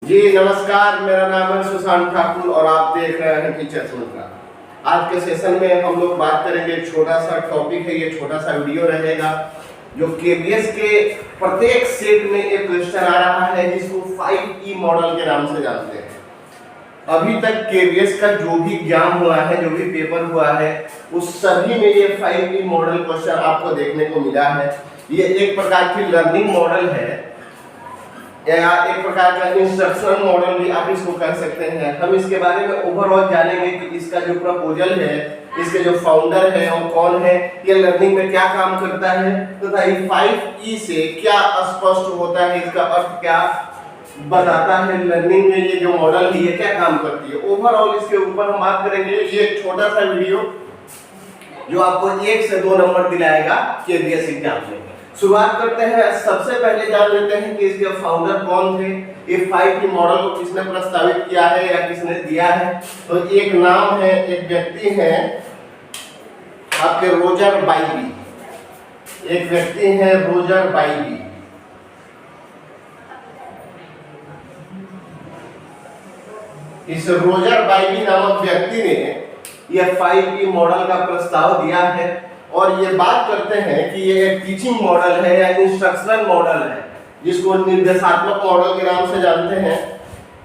जी नमस्कार, मेरा नाम है सुशांत ठाकुर और आप देख रहे हैं टीचर्स मंत्रा। आज के सेशन में हम लोग बात करेंगे, छोटा सा टॉपिक है, ये छोटा सा वीडियो रहेगा जो केवीएस के प्रत्येक सेट में एक क्वेश्चन आ रहा है जिसको 5E मॉडल के नाम से जानते हैं। अभी तक केवीएस का जो भी एग्जाम हुआ है, जो भी पेपर हुआ है, उस सभी में ये 5E मॉडल क्वेश्चन आपको देखने को मिला है। ये एक प्रकार की लर्निंग मॉडल है या एक प्रकार का इंस्ट्रक्शनल मॉडल भी आप इसको कह सकते हैं। हम इसके बारे में ओवरऑल जानेंगे कि इसका जो प्रपोजल है, इसके जो फाउंडर है और कौन है, ये लर्निंग में क्या काम करता है, तथा ये 5E से क्या स्पष्ट होता है, इसका अर्थ क्या बताता है, लर्निंग में ये जो मॉडल है ये क्या काम करती है। ओवरऑल इसके ऊपर हम बात करेंगे। ये एक छोटा सा वीडियो जो आपको 1 से 2 नंबर दिलाएगा केवीएस एग्जाम में। शुरुआत करते हैं। सबसे पहले जान लेते हैं कि इसके फाउंडर कौन थे, ये 5E मॉडल को किसने प्रस्तावित किया है या किसने दिया है। तो एक नाम है, एक व्यक्ति है आपके रोजर बाइबी। एक व्यक्ति है रोजर बाइबी। इस रोजर बाइबी नामक व्यक्ति ने यह 5E मॉडल का प्रस्ताव दिया है और ये बात करते हैं कि ये एक टीचिंग मॉडल है या इंस्ट्रक्शनल मॉडल है, जिसको निर्देशात्मक मॉडल के नाम से जानते हैं।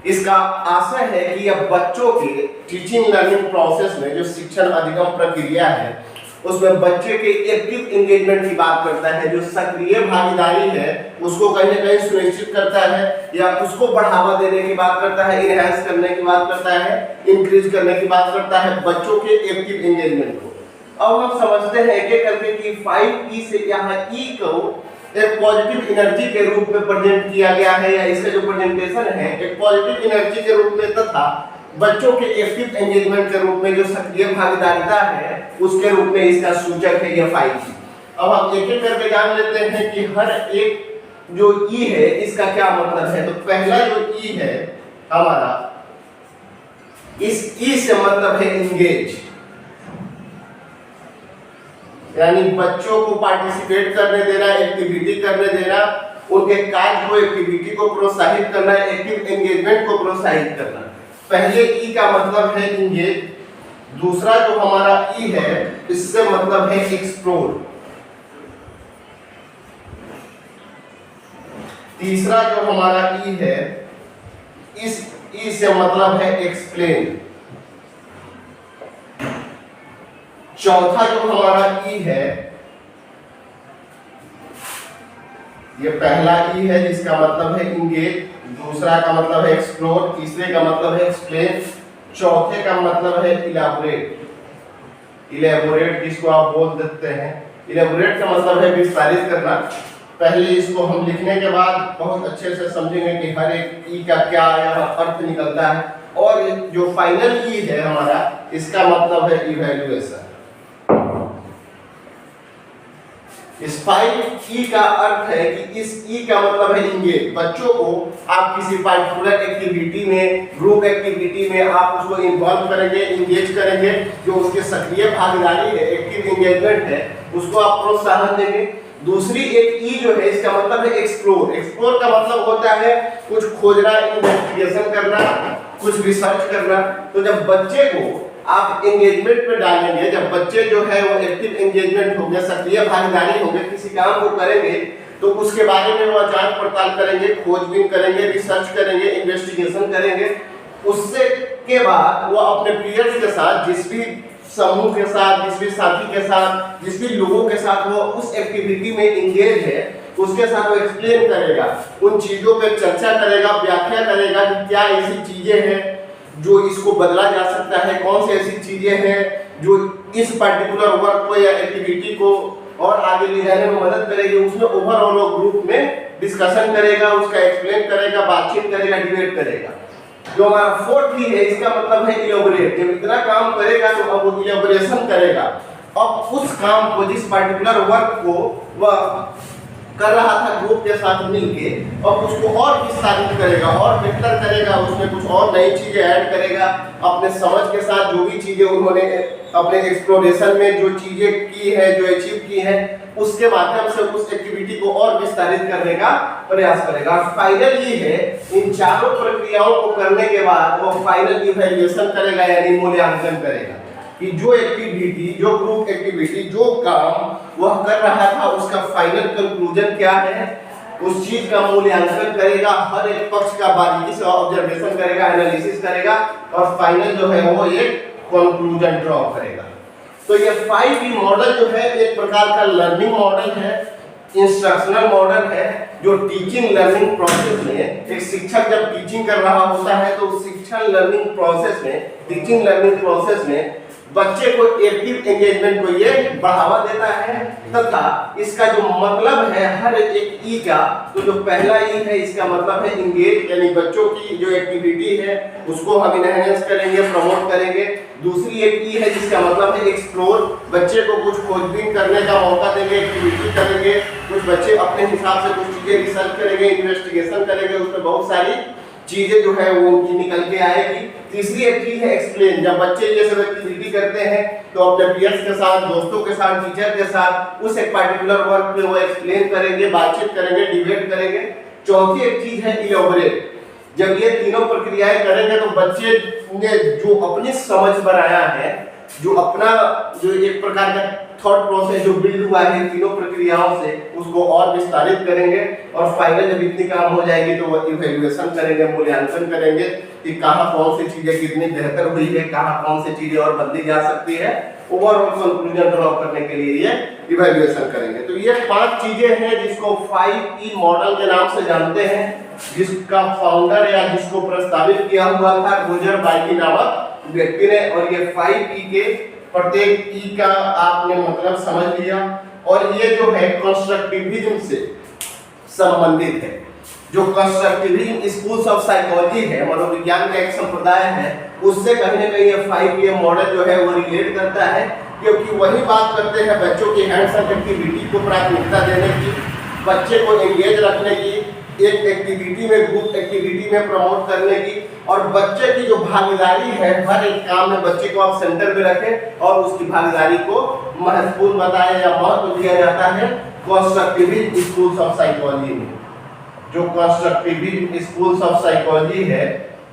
इसका आशय है कि यह बच्चों के टीचिंग लर्निंग प्रोसेस में जो शिक्षण अधिगम प्रक्रिया है उसमें बच्चे के एक्टिव एंगेजमेंट की बात करता है। जो सक्रिय भागीदारी है उसको कहीं ना कहीं सुनिश्चित करता है या उसको बढ़ावा देने की बात करता है, इनहैंस करने की बात करता है, इंक्रीज करने की बात करता है बच्चों के एक्टिव एंगेजमेंट को। अब हम समझते हैं एक एक करके कि 5E से यहाँ E को एक पॉजिटिव एनर्जी के रूप में प्रेजेंट किया गया है या इसका जो प्रेजेंटेशन है एक पॉजिटिव एनर्जी के रूप में तथा बच्चों के एक्टिव एंगेजमेंट के रूप में जो सक्रिय भागीदारिता है उसके रूप में इसका सूचक है यह 5E। अब हम एक एक करके जान लेते हैं कि हर एक जो E है इसका क्या मतलब है। तो पहला जो E है हमारा, इस E से मतलब है इंगेज, यानी बच्चों को पार्टिसिपेट करने देना, एक्टिविटी करने देना, उनके कार्य को, एक्टिविटी को प्रोत्साहित करना, एक्टिव एंगेजमेंट को प्रोत्साहित करना। पहले E का मतलब है इंगेज। दूसरा जो हमारा E है इससे मतलब है एक्सप्लोर। तीसरा जो हमारा E है इस E से मतलब है एक्सप्लेन। चौथा जो हमारा E है, ये पहला E है जिसका मतलब है इंगेज, दूसरा का मतलब है एक्सप्लोर, तीसरे का मतलब है एक्सप्लेन, चौथे का मतलब है इलैबोरेट। इलैबोरेट जिसको आप बोल देते हैं, इलैबोरेट का मतलब है विस्तारित करना। पहले इसको हम लिखने के बाद बहुत अच्छे से समझेंगे कि हर एक E का क्या यहाँ अर्थ निकलता है। और जो फाइनल E है हमारा, इसका मतलब है इवैल्यूएशन। इस 5E का अर्थ है कि इस E का मतलब है इंगेज। बच्चों को आप किसी पार्टिकुलर एक्टिविटी में, ग्रुप एक्टिविटी में आप उसको इन्वॉल्व करेंगे, इंगेज करेंगे, जो उसके सक्रिय भागीदारी है, एक्टिव एंगेजमेंट है, उसको आप प्रोत्साहन देंगे। दूसरी एक E जो है इसका मतलब है एक्सप्लोर। एक्सप्लोर का मतलब होता है कुछ खोजना, इन्वेस्टिगेशन करना, कुछ रिसर्च करना। तो जब बच्चे को आप एंगेजमेंट में डालेंगे, जब बच्चे जो है वो एक्टिव एंगेजमेंट होंगे, सक्रिय भागीदारी होंगे, किसी काम को करेंगे तो उसके बारे में वो जांच पड़ताल करेंगे, खोजबीन करेंगे, रिसर्च करेंगे, इन्वेस्टिगेशन करेंगे। उससे के बाद वो अपने पीयर्स के साथ, जिस भी समूह के साथ, जिस भी साथी के साथ, जिस भी लोगों के साथ वो उस एक्टिविटी में इंगेज है, उसके साथ वो एक्सप्लेन करेगा, उन चीजों पर चर्चा करेगा, व्याख्या करेगा कि क्या ऐसी चीजें हैं जो इसको बदला जा सकता है, कौन सी ऐसी चीजें हैं जो इस पर्टिकुलर वर्क को या एक्टिविटी को और आगे ले जाने में मदद करेगी। उसमें ओवरऑल ग्रुप में डिस्कशन करेगा, उसका एक्सप्लेन करेगा, बातचीत करेगा, डिबेट करेगा। जो हमारा 4th है इसका मतलब है इलैबोरेट। जब इतना काम करेगा तो अब वो इलैबोरेशन करेगा। अब उस काम को, जिस पर्टिकुलर वर्क को वह कर रहा था ग्रुप के साथ मिलके, और उसको और विस्तारित करेगा और बेहतर करेगा, उसमें कुछ और नई चीजें ऐड करेगा अपने समझ के साथ। जो भी चीजें उन्होंने अपने एक्सप्लोरेशन में जो चीजें की है, जो अचीव की है, उसके माध्यम से उस एक्टिविटी को और विस्तारित करने का प्रयास करेगा। फाइनल ये है, इन चारों प्रक्रियाओं को करने के बाद वो फाइनल इवैल्यूएशन करेगा, यानी मूल्यांकन करेगा कि जो एक्टिविटी, जो ग्रुप एक्टिविटी, जो काम वह कर रहा था उसका फाइनल कंक्लूजन क्या है, उस चीज का मूल्यांकन करेगा, हर एक पक्ष का बारीकी से ऑब्जर्वेशन करेगा, एनालिसिस करेगा और फाइनल जो है वो एक कंक्लूजन ड्रॉ करेगा। तो ये 5E मॉडल जो है एक प्रकार का लर्निंग मॉडल है, इंस्ट्रक्शनल मॉडल है, जो टीचिंग लर्निंग प्रोसेस में, एक शिक्षक जब टीचिंग कर रहा होता है तो शिक्षण लर्निंग प्रोसेस में, टीचिंग लर्निंग प्रोसेस में बच्चे को एक्टिव एंगेजमेंट को ये बढ़ावा देता है, तथा इसका जो मतलब है हर एक ई का, तो जो पहला ई है इसका मतलब है इंगेज, यानी बच्चों की जो एक्टिविटी है उसको हम एनहांस करेंगे, प्रमोट करेंगे। दूसरी एक ई है जिसका मतलब है एक्सप्लोर, बच्चे को कुछ खोजबीन करने का मौका देंगे, एक्टिविटी करेंगे, कुछ बच्चे अपने हिसाब से कुछ चीजें रिसर्च करेंगे, इन्वेस्टिगेशन करेंगे, उसमें बहुत सारी चीजें जो है वो उनकी निकल के आएगी। तीसरी एक चीज है एक्सप्लेन, जब बच्चे ये सब एक्टिविटी करते हैं तो अपने पीयर्स के साथ, दोस्तों के साथ, टीचर के साथ उस एक पर्टिकुलर वर्क में वो एक्सप्लेन करेंगे, बातचीत करेंगे, डिबेट करेंगे। चौथी एक चीज है इलैबोरेट, जब ये तीनों प्रक्रियाएं करेंगे तो बच्चे ने जो अपनी समझ बनाया है, जो अपना जो एक प्रकार का थॉट प्रोसेस जो बिल्ड हुआ है तीनों प्रक्रियाओं से, उसको और विस्तारित करेंगे और फाइनल जब इतनी काम हो जाएगी तो वो इवैल्यूएशन करेंगे, मूल्यांकन करेंगे कि कहाँ कौन सी चीजें कितनी बेहतर हुई है, कहाँ कौन सी चीजें और बदली जा सकती है। ओवरऑल कंक्लूजन ड्रॉ करने के लिए ये इवैल्यूएशन करेंगे। तो ये 5 चीजें हैं जिसको 5E मॉडल के नाम से जानते हैं, जिसका फाउंडर या जिसको प्रस्तावित किया हुआ था रोजर बाल्डी नामक व्यक्ति ने। और ये 5E के प्रत्येक ई का आपने मतलब समझ लिया, और ये जो है कंस्ट्रक्टिविज्म से संबंधित है। जो कंस्ट्रक्टिविज्म स्कूल्स ऑफ साइकोलॉजी है, मनोविज्ञान का एक संप्रदाय है, उससे कहीं ना कहीं ये 5E मॉडल जो है वो रिलेट करता है, क्योंकि वही बात करते हैं बच्चों की हैंड्स ऑन एक्टिविटी को प्राथमिकता देने की, बच्चे को एंगेज रखने की, एक एक्टिविटी में, ग्रुप एक्टिविटी में प्रमोट करने की, और बच्चे की जो भागीदारी है हर एक काम में बच्चे को आप सेंटर में रखें और उसकी भागीदारी को महत्वपूर्ण बताया या महत्व दिया जाता है कंस्ट्रक्टिविज्म स्कूल्स ऑफ साइकोलॉजी में। जो कंस्ट्रक्टिविज्म स्कूल्स ऑफ साइकोलॉजी है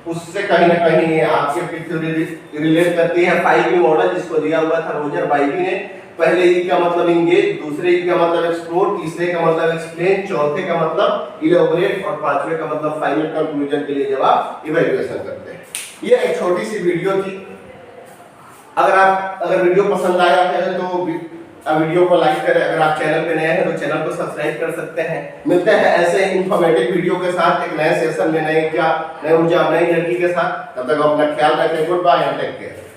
उससे कहीं ना कहीं आपके पीछे रिलेट करती है 5E मॉडल, जिसको दिया हुआ था रोजर बाल्डी ने। पहले ई का मतलब इंगेज, दूसरे ई का मतलब एक्सप्लोर, तीसरे का मतलब एक्सप्लेन, चौथे का मतलब इलैबोरेट और पांचवे का मतलब फाइनल कंक्लूजन के लिए जब आप इवैल्यूएशन करते हैं। ये एक छोटी सी वीडियो थी। अगर वीडियो पसंद आया है तो वीडियो को लाइक करें। अगर आप चैनल पे नए हैं तो चैनल को सब्सक्राइब कर सकते हैं। मिलते हैं ऐसे इंफॉर्मेटिव वीडियो के साथ एक नए सेशन में, नई ऊर्जा, नई एनर्जी के साथ। तब तक अपना ख्याल रखें। Good bye and take care.